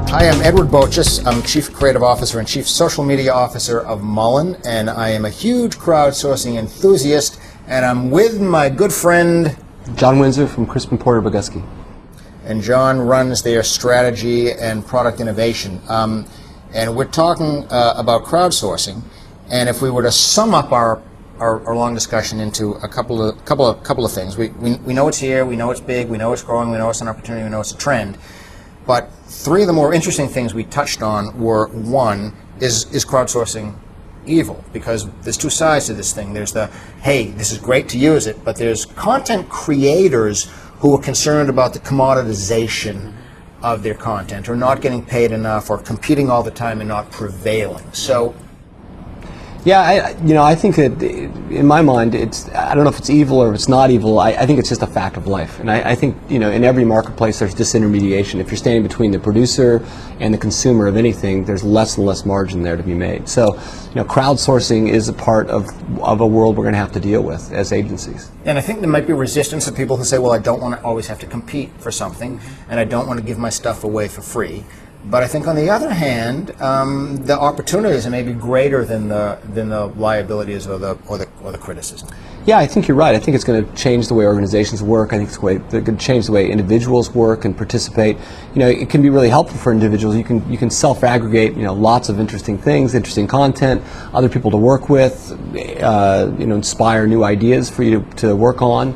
Hi, I'm Edward Boches. I'm Chief Creative Officer and Chief Social Media Officer of Mullen, and I am a huge crowdsourcing enthusiast, and I'm with my good friend John Winsor from Crispin Porter Bogusky. And John runs their strategy and product innovation. And we're talking about crowdsourcing, and if we were to sum up our long discussion into a couple of things. We know it's here, we know it's big, we know it's growing, we know it's an opportunity, we know it's a trend. But three of the more interesting things we touched on were, one, is crowdsourcing evil? Because there's two sides to this thing. There's the, hey, this is great to use it, but there's content creators who are concerned about the commoditization of their content, or not getting paid enough, or competing all the time and not prevailing. So, yeah, I think that in my mind, I don't know if it's evil or if it's not evil. I think it's just a fact of life. And I think, in every marketplace there's disintermediation. If you're standing between the producer and the consumer of anything, there's less and less margin there to be made. So, crowdsourcing is a part of a world we're going to have to deal with as agencies. And I think there might be resistance of people who say, well, I don't want to always have to compete for something, and I don't want to give my stuff away for free. But I think, on the other hand, the opportunities are maybe greater than the liabilities or the criticism. Yeah, I think you're right. I think it's going to change the way organizations work. I think it's going to change the way individuals work and participate. It can be really helpful for individuals. You can self-aggregate, lots of interesting things, interesting content, other people to work with, inspire new ideas for you to work on.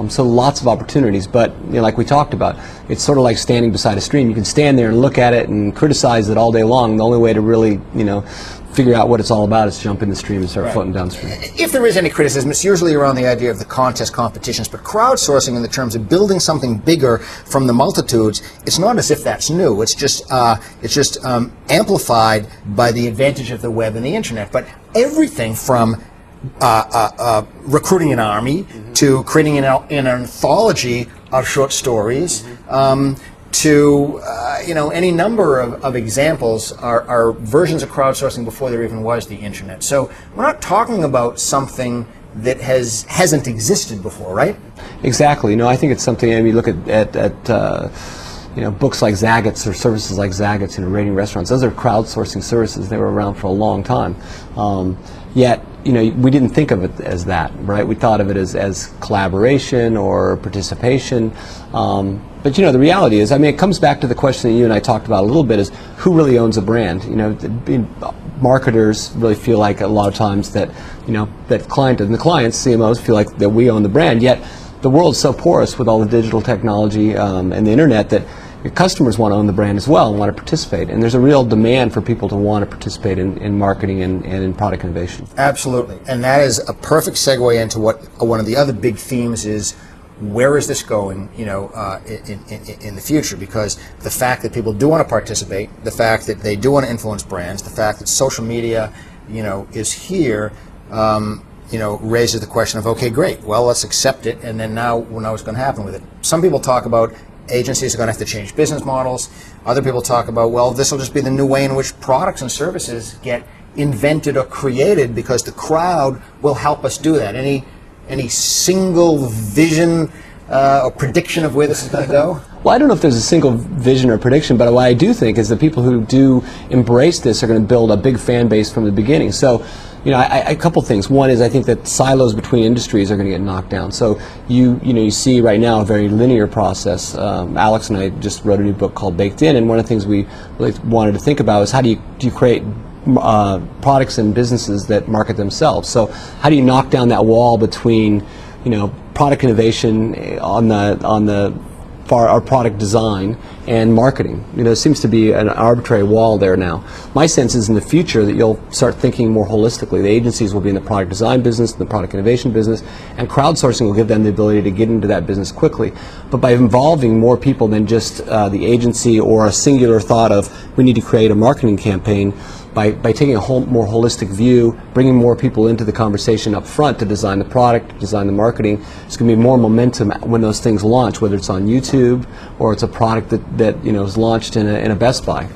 So lots of opportunities, but like we talked about, it's sort of like standing beside a stream. You can stand there and look at it and criticize it all day long. The only way to really, figure out what it's all about is jump in the stream and start floating downstream. If there is any criticism, it's usually around the idea of the contest competitions, but crowdsourcing in the terms of building something bigger from the multitudes, it's not as if that's new. It's just amplified by the advantage of the web and the internet. But everything from recruiting an army to creating an anthology of short stories to any number of examples are versions of crowdsourcing before there even was the internet. So we're not talking about something that hasn't existed before, right? Exactly. I think it's something. I mean, look at books like Zagat's or services like Zagat's, rating restaurants. Those are crowdsourcing services. They were around for a long time. Yet, we didn't think of it as that, right? We thought of it as collaboration or participation. But the reality is, it comes back to the question that you and I talked about a little bit: is who really owns a brand? Marketers really feel like a lot of times that that clients, CMOs, feel like that we own the brand. Yet the world's so porous with all the digital technology and the internet that your customers want to own the brand as well and want to participate. And there's a real demand for people to want to participate in marketing and in product innovation. Absolutely. And that is a perfect segue into what one of the other big themes is. Where is this going, in the future? Because the fact that people do want to participate, the fact that they do want to influence brands, the fact that social media, is here, raises the question of, okay, great, well, let's accept it, and then now we'll know what's going to happen with it. Some people talk about agencies are going to have to change business models. Other people talk about, well, this will just be the new way in which products and services get invented or created because the crowd will help us do that. Any single vision or prediction of where this is going to go? Well, I don't know if there's a single vision or prediction, but what I do think is that people who do embrace this are going to build a big fan base from the beginning. So, a couple things. One is I think that silos between industries are going to get knocked down. So you see right now a very linear process. Alex and I just wrote a new book called Baked In, and one of the things we really wanted to think about is how do you create products and businesses that market themselves. So how do you knock down that wall between product innovation on our product design and marketing? There seems to be an arbitrary wall there now. My sense is in the future that you'll start thinking more holistically. The agencies will be in the product design business, the product innovation business, and crowdsourcing will give them the ability to get into that business quickly. But by involving more people than just the agency or a singular thought of we need to create a marketing campaign, by taking a more holistic view, bringing more people into the conversation up front to design the product, design the marketing, there's going to be more momentum when those things launch, whether it's on YouTube or it's a product that is launched in a Best Buy.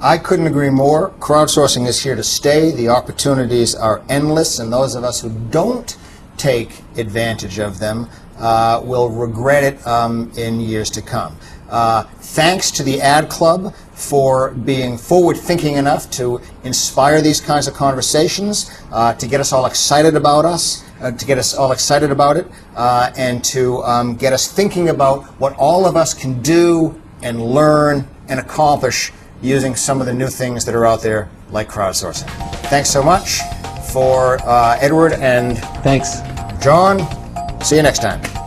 I couldn't agree more. Crowdsourcing is here to stay. The opportunities are endless, and those of us who don't take advantage of them will regret it in years to come. Thanks to the Ad Club for being forward-thinking enough to inspire these kinds of conversations, to get us all excited about and to get us thinking about what all of us can do and learn and accomplish using some of the new things that are out there, like crowdsourcing. Thanks so much for Edward and Thanks. John. See you next time.